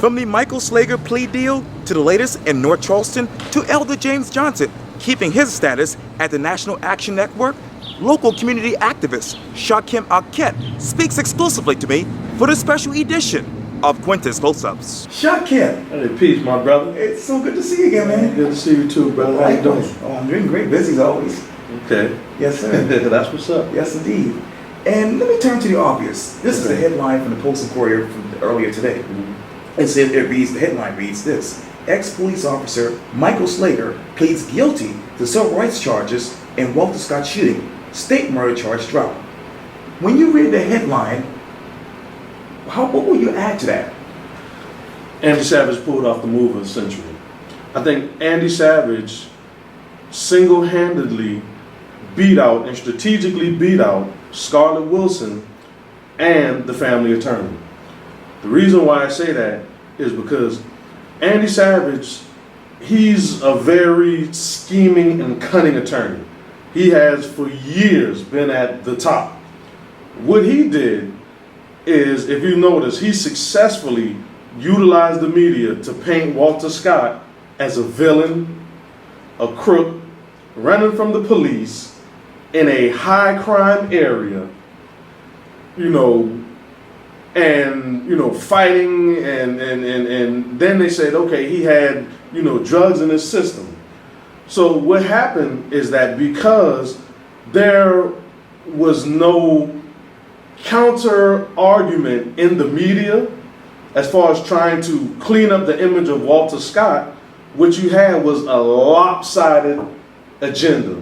From the Michael Slager plea deal to the latest in North Charleston to Elder James Johnson keeping his status at the National Action Network, local community activist Shakem Akhet speaks exclusively to me for the special edition of Quintin's Close-Ups. Shakem! Hey, peace, my brother. It's so good to see you again, man. Good to see you too, brother. How you doing? Oh, I'm doing great. Busy as always. Okay. Yes, sir. That's what's up. Yes, indeed. And let me turn to the obvious. This is the headline from the Post and Courier from earlier today. The headline reads this: ex-police officer Michael Slager pleads guilty to civil rights charges in Walter Scott shooting. State murder charge dropped. When you read the headline, what will you add to that? Andy Savage pulled off the move of the century. I think Andy Savage single-handedly beat out and strategically beat out Scarlett Wilson and the family attorney. The reason why I say that is because Andy Savage, he's a very scheming and cunning attorney. He has for years been at the top. What he did is, if you notice, he successfully utilized the media to paint Walter Scott as a villain, a crook, running from the police in a high crime area, fighting, and then they said, okay, he had, drugs in his system. So what happened is that because there was no counter argument in the media as far as trying to clean up the image of Walter Scott, what you had was a lopsided agenda.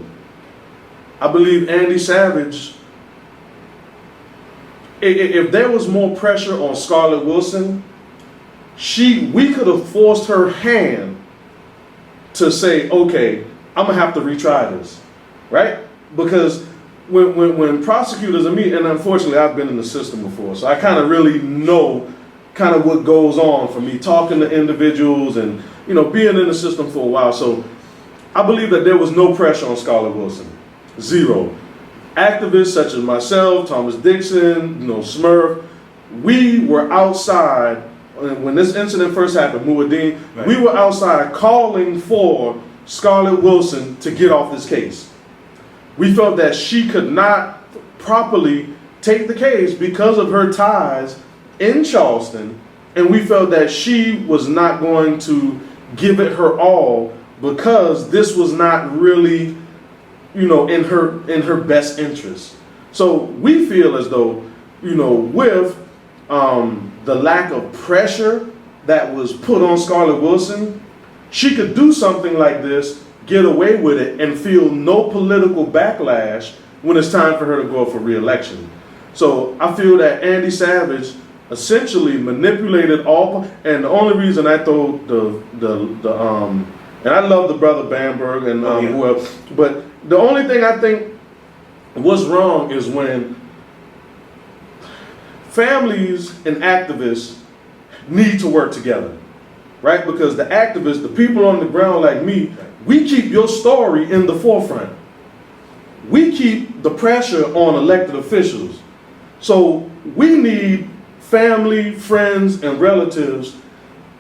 I believe Andy Savage, if there was more pressure on Scarlett Wilson, we could have forced her hand to say, okay, I'm gonna have to retry this, right? Because when prosecutors and me, and unfortunately I've been in the system before, so I kind of really know kind of what goes on for me talking to individuals and being in the system for a while. So I believe that there was no pressure on Scarlett Wilson, zero. Activists such as myself, Thomas Dixon, Smurf, we were outside when this incident first happened, Muad'Dib, right. We were outside calling for Scarlett Wilson to get off this case. We felt that she could not properly take the case because of her ties in Charleston, and we felt that she was not going to give it her all because this was not really in her best interest. So we feel as though, with the lack of pressure that was put on Scarlett Wilson, she could do something like this, get away with it, and feel no political backlash when it's time for her to go for re-election. So I feel that Andy Savage essentially manipulated all, and the only reason I throw and I love the brother Bamberg and who else, but the only thing I think was wrong is when families and activists need to work together, right? Because the activists, the people on the ground like me, we keep your story in the forefront. We keep the pressure on elected officials. So we need family, friends, and relatives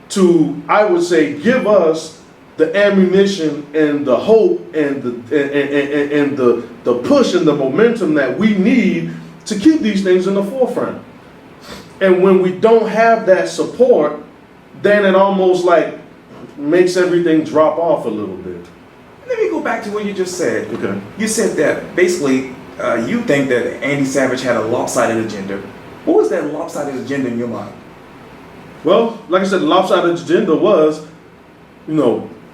to, I would say, give us the ammunition and the hope and the push and the momentum that we need to keep these things in the forefront. And when we don't have that support, then it almost like makes everything drop off a little bit. Let me go back to what you just said. Okay. You said that basically you think that Andy Savage had a lopsided agenda. What was that lopsided agenda in your mind? Well, like I said, the lopsided agenda was,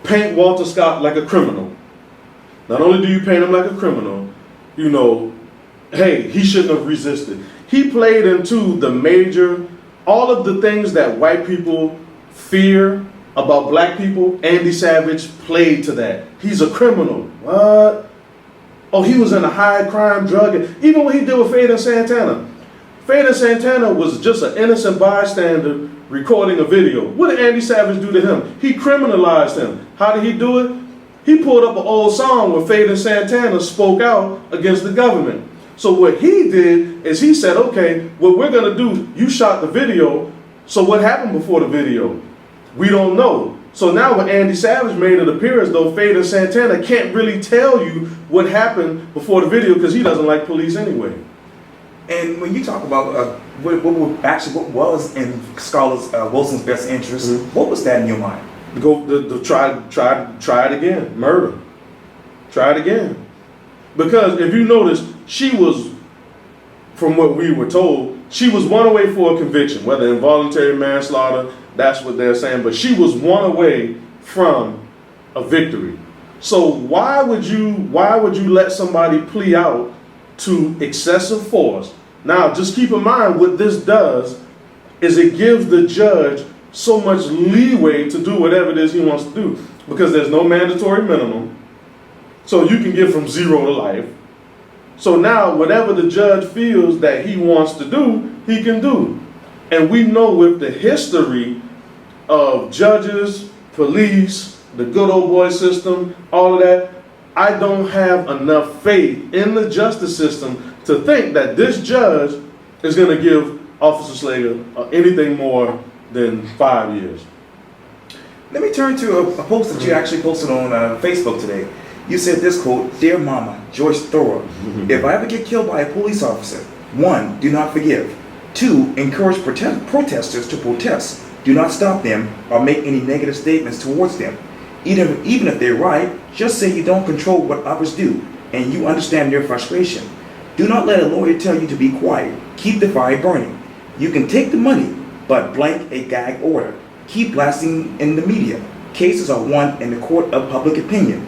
paint Walter Scott like a criminal. Not only do you paint him like a criminal, hey, he shouldn't have resisted. He played into all of the things that white people fear about black people. Andy Savage played to that. He's a criminal. What? Oh, he was in a high crime drug. Even what he did with Fade and Santana. Fade and Santana was just an innocent bystander recording a video. What did Andy Savage do to him? He criminalized him. How did he do it? He pulled up an old song where Fade and Santana spoke out against the government. So what he did is he said, okay, what we're going to do, you shot the video, So what happened before the video? We don't know. So now when Andy Savage made it appear as though Fade and Santana can't really tell you what happened before the video because he doesn't like police anyway. And when you talk about what was in Scarlett Wilson's best interest, what was that in your mind? Try it again. Murder. Try it again. Because if you notice, she was, from what we were told, she was one away for a conviction, whether involuntary manslaughter, that's what they're saying, but she was one away from a victory. So why would you let somebody plea out to excessive force? Now, just keep in mind what this does is it gives the judge so much leeway to do whatever it is he wants to do, because there's no mandatory minimum. So you can get from 0 to life. So now whatever the judge feels that he wants to do, he can do. And we know with the history of judges, police, the good old boy system, all of that, I don't have enough faith in the justice system to think that this judge is going to give Officer Slager anything more than 5 years. Let me turn to a post that you actually posted on Facebook today. You said this quote, "Dear Mama, Joyce Thorough, if I ever get killed by a police officer, 1, do not forgive. 2, encourage protesters to protest. Do not stop them or make any negative statements towards them. Even if they're right, just say you don't control what others do and you understand their frustration. Do not let a lawyer tell you to be quiet. Keep the fire burning. You can take the money, but blank a gag order. Keep blasting in the media. Cases are won in the court of public opinion.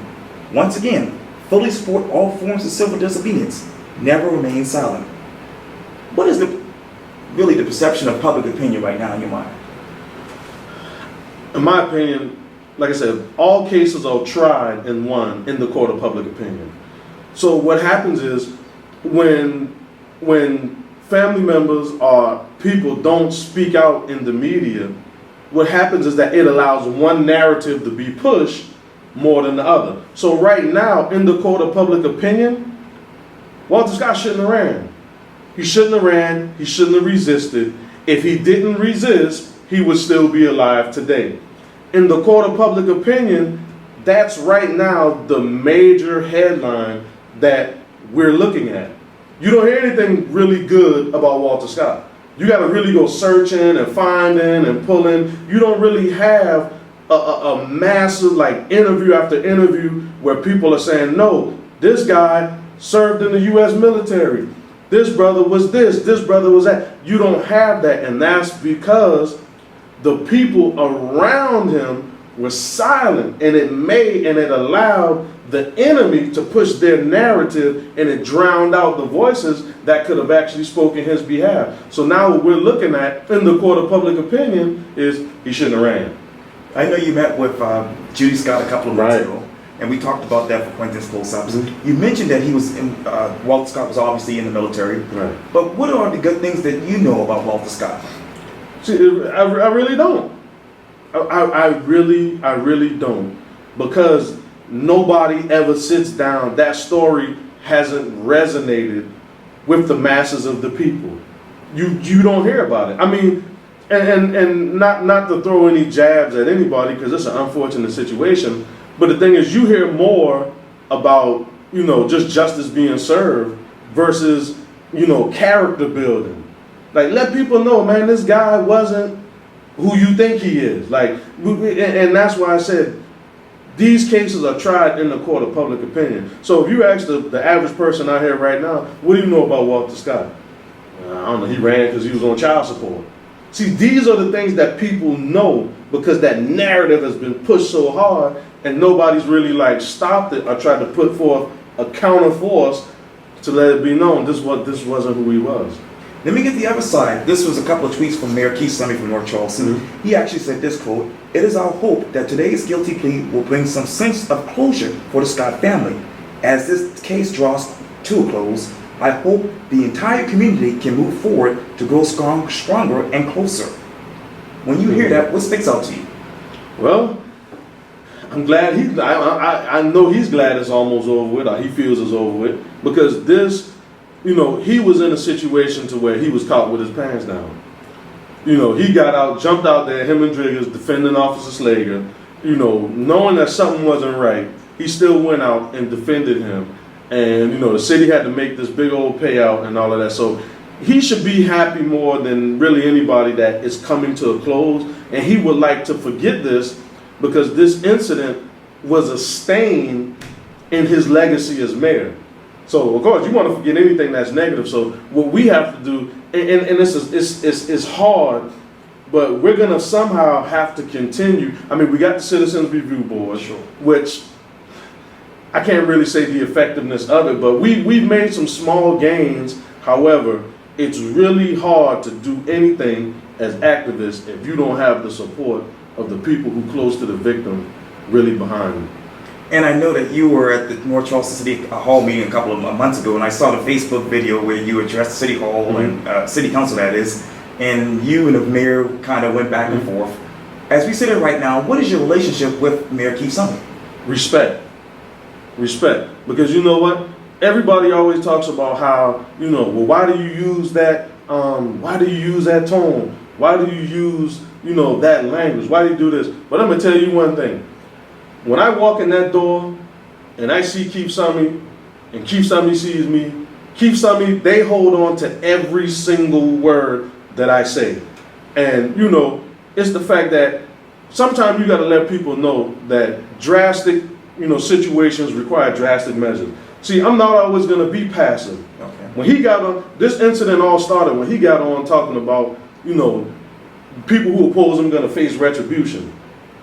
Once again, fully support all forms of civil disobedience. Never remain silent." What is really the perception of public opinion right now in your mind? In my opinion, like I said, all cases are tried and won in the court of public opinion. So what happens is when family members or people don't speak out in the media, what happens is that it allows one narrative to be pushed more than the other. So right now, in the court of public opinion, Walter Scott shouldn't have ran. He shouldn't have ran. He shouldn't have resisted. If he didn't resist, he would still be alive today. In the court of public opinion, that's right now the major headline that we're looking at. You don't hear anything really good about Walter Scott. You got to really go searching and finding and pulling. You don't really have a massive like interview after interview where people are saying, no, this guy served in the U.S. military. This brother was this brother was that. You don't have that, and that's because the people around him were silent, and it allowed the enemy to push their narrative, and it drowned out the voices that could have actually spoken his behalf. So now what we're looking at in the court of public opinion is he shouldn't have ran. I know you met with Judy Scott a couple of months ago, and we talked about that for Quintin's close-ups. You mentioned that he was in, Walter Scott was obviously in the military. Right. But what are the good things that you know about Walter Scott? See, I really don't. I really don't, because nobody ever sits down. That story hasn't resonated with the masses of the people. You don't hear about it. I mean, and not to throw any jabs at anybody, because it's an unfortunate situation. But the thing is, you hear more about just justice being served versus character building. Like, let people know, man, this guy wasn't who you think he is. Like, and that's why I said these cases are tried in the court of public opinion. So if you ask the average person out here right now, what do you know about Walter Scott? I don't know. He ran because he was on child support. See, these are the things that people know because that narrative has been pushed so hard, and nobody's really like stopped it or tried to put forth a counter force to let it be known this wasn't who he was. Let me get the other side. This was a couple of tweets from Mayor Keith Slemmy from North Charleston. He actually said this quote, "It is our hope that today's guilty plea will bring some sense of closure for the Scott family. As this case draws to a close, I hope the entire community can move forward to grow stronger and closer." When you hear that, what sticks out to you? Well, I'm glad I know he's glad it's almost over with, or he feels it's over with, because this, he was in a situation to where he was caught with his pants down. he got out, jumped out there, him and Driggers defending Officer Slager. Knowing that something wasn't right, he still went out and defended him. And, the city had to make this big old payout and all of that. So he should be happy more than really anybody that is coming to a close. And he would like to forget this because this incident was a stain in his legacy as mayor. So, of course, you want to forget anything that's negative. So what we have to do, and it's hard, but we're going to somehow have to continue. I mean, we got the Citizens Review Board, Sure. which I can't really say the effectiveness of it, but we've made some small gains. However, it's really hard to do anything as activists if you don't have the support of the people who close to the victim really behind you. And I know that you were at the North Charleston City Hall meeting a couple of months ago, and I saw the Facebook video where you addressed the City Hall and City Council, that is, and you and the mayor kind of went back and forth. As we sit here right now, what is your relationship with Mayor Keith Summey? Respect. Because you know what? Everybody always talks about how, well, why do you use that, why do you use that tone? Why do you use, that language? Why do you do this? But I'm going to tell you one thing. When I walk in that door and I see Keith Summey and Keith Summey sees me, Keith Summey, they hold on to every single word that I say. And, it's the fact that sometimes you got to let people know that drastic, situations require drastic measures. See, I'm not always going to be passive. Okay. When he got on, this incident all started when he got on talking about, people who oppose him going to face retribution.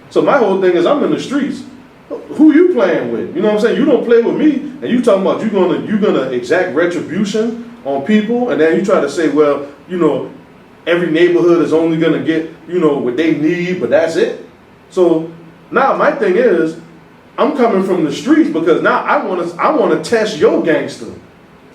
So my whole thing is I'm in the streets. Who you playing with? You know what I'm saying? You don't play with me, and you talking about you're gonna exact retribution on people, and then you try to say, well, every neighborhood is only gonna get, what they need, but that's it. So now my thing is, I'm coming from the streets because now I wanna test your gangster.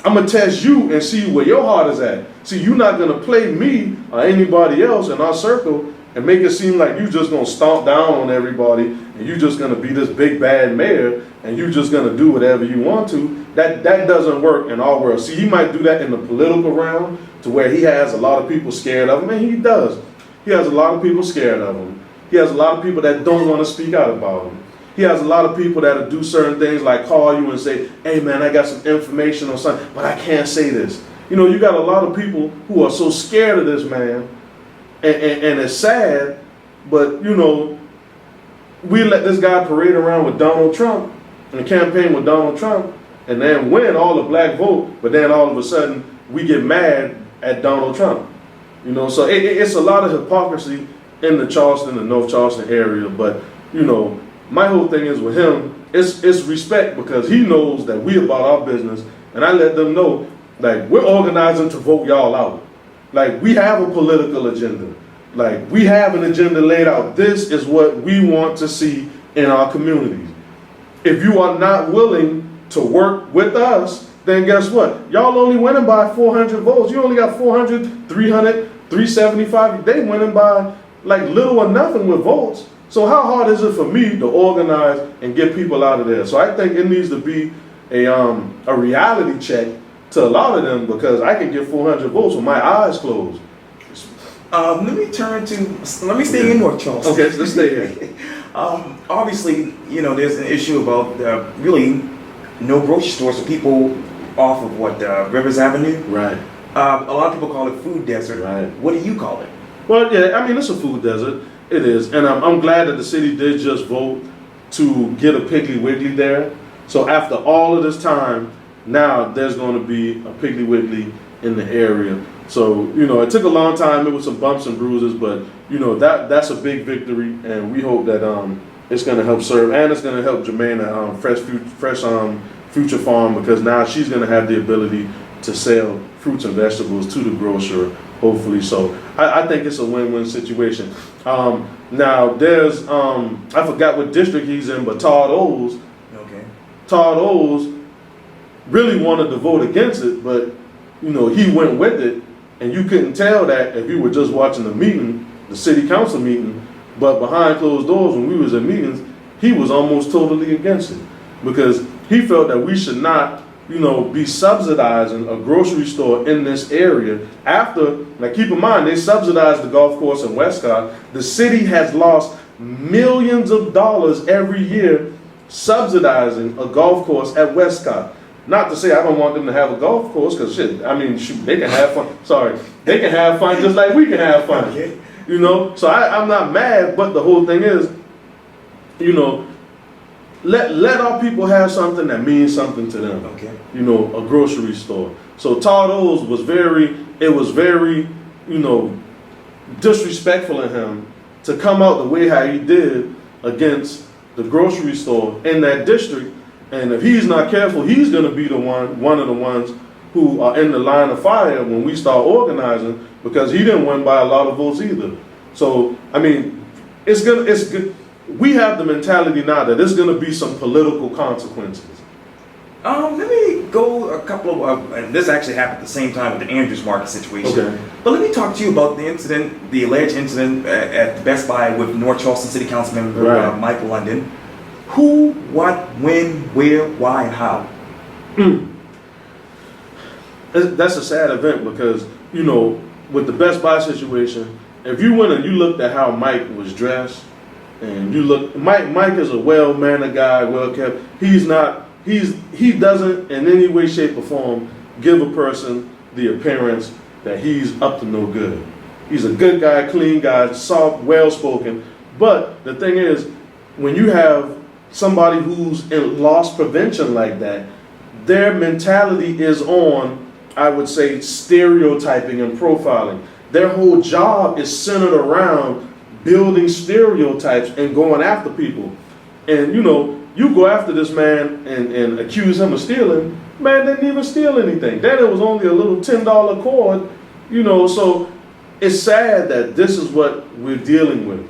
I'm gonna test you and see where your heart is at. See, you're not gonna play me or anybody else in our circle and make it seem like you just gonna stomp down on everybody and you just gonna be this big bad mayor and you just gonna do whatever you want to. That doesn't work in our world. See, he might do that in the political realm to where he has a lot of people scared of him, and he does. He has a lot of people scared of him. He has a lot of people that don't want to speak out about him. He has a lot of people that'll do certain things like call you and say, hey man, I got some information on something, but I can't say this. You got a lot of people who are so scared of this man. And it's sad, but we let this guy parade around with Donald Trump and campaign with Donald Trump and then win all the black vote, but then all of a sudden we get mad at Donald Trump. So it's a lot of hypocrisy in the Charleston and North Charleston area, but my whole thing is with him, it's respect because he knows that we about our business, and I let them know, like, we're organizing to vote y'all out. Like, we have a political agenda. Like, we have an agenda laid out. This is what we want to see in our communities. If you are not willing to work with us, then guess what? Y'all only winning by 400 votes. You only got 400, 300, 375. They winning by like little or nothing with votes. So how hard is it for me to organize and get people out of there? So I think it needs to be a reality check to a lot of them because I can get 400 votes with my eyes closed. Let me stay in North Charleston. Okay, let's stay here. Obviously, there's an issue about really no grocery stores for people off of Rivers Avenue. Right. A lot of people call it food desert. Right. What do you call it? Well, yeah, I mean, it's a food desert. It is. And I'm glad that the city did just vote to get a Piggly Wiggly there. So after all of this time, now there's going to be a Piggly Wiggly in the area. So, it took a long time. It was some bumps and bruises, but, that's a big victory. And we hope that it's going to help serve. And it's going to help Jermaine at Fresh Future Farm because now she's going to have the ability to sell fruits and vegetables to the grocer, hopefully. So I think it's a win-win situation. Now, there's, I forgot what district he's in, but Todd O's. Okay. Todd O's really wanted to vote against it, but, he went with it. And you couldn't tell that if you were just watching the meeting, the city council meeting, but behind closed doors when we was in meetings, he was almost totally against it because he felt that we should not be subsidizing a grocery store in this area after, now keep in mind, they subsidized the golf course in Westcott. The city has lost millions of dollars every year subsidizing a golf course at Westcott. Not to say I don't want them to have a golf course, because shit, I mean, shoot, they can have fun. Sorry, they can have fun just like we can have fun. Okay. So I'm not mad, but the whole thing is, let our people have something that means something to them. Okay. A grocery store. So Todd O's was very, disrespectful of him to come out the way how he did against the grocery store in that district. And if he's not careful, he's going to be one of the ones who are in the line of fire when we start organizing, because he didn't win by a lot of votes either. So, I mean, it's good. We have the mentality now that there's going to be some political consequences. Let me go a couple of, and this actually happened at the same time with the Andrews Market situation. Okay. But let me talk to you about the incident, the alleged incident at Best Buy with North Charleston City Council member Michael London. Who, what, when, where, why, and how? That's a sad event because, with the Best Buy situation, if you went and you looked at how Mike was dressed, and you look, Mike is a well-mannered guy, well-kept. He doesn't in any way, shape, or form give a person the appearance that he's up to no good. He's a good guy, clean guy, soft, well-spoken. But the thing is, when you have somebody who's in loss prevention like that, their mentality is on, I would say, stereotyping and profiling. Their whole job is centered around building stereotypes and going after people. And you go after this man and accuse him of stealing. Man didn't even steal anything. Then it was only a little $10 cord, so it's sad that this is what we're dealing with.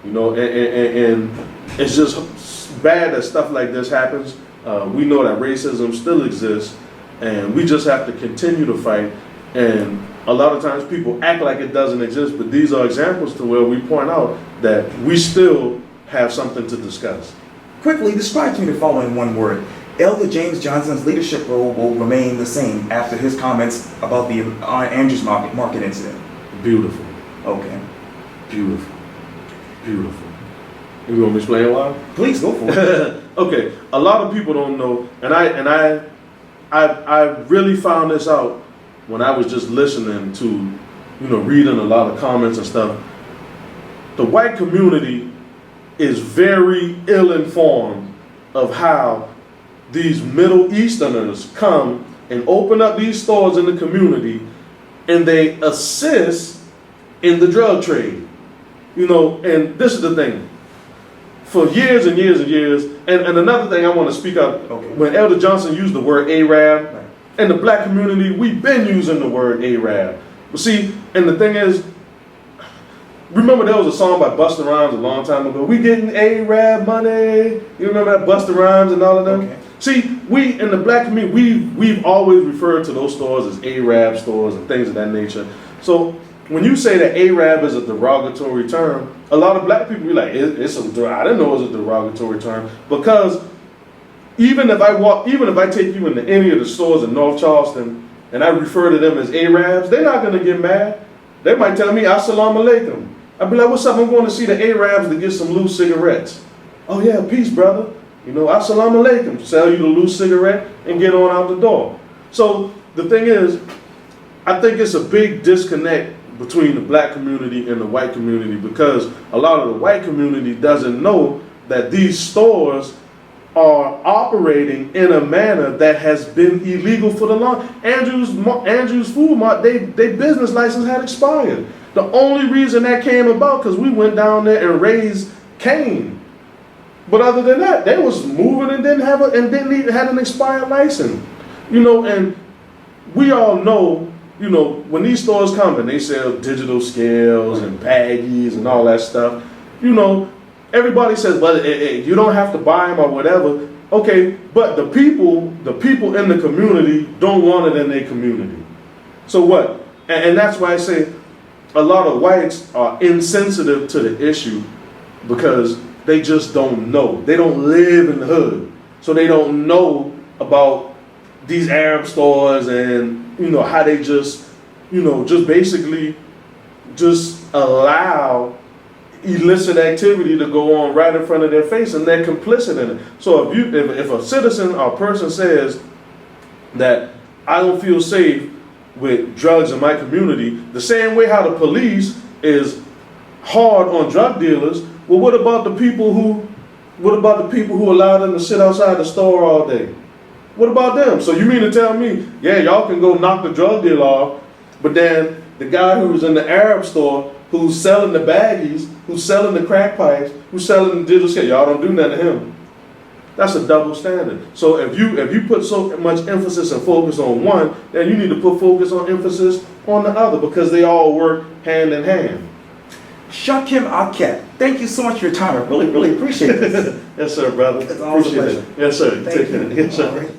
And it's just bad that stuff like this happens. We know that racism still exists, and we just have to continue to fight. And a lot of times people act like it doesn't exist, but these are examples to where we point out that we still have something to discuss. Quickly, describe to me the following one word. Elder James Johnson's leadership role will remain the same after his comments about the Andrews Market incident. Beautiful. Okay. Beautiful. Beautiful. You want me to explain why? Please go for it. Okay. A lot of people don't know, and I really found this out when I was just listening to, reading a lot of comments and stuff. The white community is very ill-informed of how these Middle Easterners come and open up these stores in the community, and they assist in the drug trade. And this is the thing. For years and years and years, and another thing I want to speak up, when Elder Johnson used the word Arab, in the black community, we've been using the word Arab. But see, and the thing is, remember there was a song by Busta Rhymes a long time ago, we getting Arab money. You remember that, Busta Rhymes and all of them? Okay. See, we in the black community, we've always referred to those stores as Arab stores and things of that nature. So when you say that Arab is a derogatory term, a lot of black people be like, I didn't know it was a derogatory term, because even if I take you into any of the stores in North Charleston and I refer to them as Arabs, they're not going to get mad. They might tell me, Assalamu alaikum. I'd be like, what's up? I'm going to see the Arabs to get some loose cigarettes. Oh yeah, peace, brother. Assalamu alaikum. Sell you the loose cigarette and get on out the door. So the thing is, I think it's a big disconnect between the black community and the white community, because a lot of the white community doesn't know that these stores are operating in a manner that has been illegal for the long. Andrews Food Mart, they business license had expired. The only reason that came about because we went down there and raised Cain. But other than that, they was moving and didn't even have an expired license. And we all know, when these stores come and they sell digital scales and baggies and all that stuff, everybody says, well, you don't have to buy them or whatever. Okay, but the people in the community don't want it in their community. So what? And that's why I say a lot of whites are insensitive to the issue, because they just don't know. They don't live in the hood. So they don't know about these Arab stores and, you know, how they just, you know, just basically just allow illicit activity to go on right in front of their face, and they're complicit in it. So if a citizen or person says that I don't feel safe with drugs in my community, the same way how the police is hard on drug dealers, well, what about the people who allow them to sit outside the store all day? What about them? So you mean to tell me, yeah, y'all can go knock the drug dealer off, but then the guy who's in the Arab store, who's selling the baggies, who's selling the crack pipes, who's selling the digital scale, y'all don't do nothing to him? That's a double standard. So if you put so much emphasis and focus on one, then you need to put focus on emphasis on the other, because they all work hand in hand. Shakem Akhet, thank you so much for your time. I really, really appreciate this. Yes, sir, brother. It's always a Appreciate pleasure. it. Yes, sir. Thank Take you. care. Yes, sir. All right.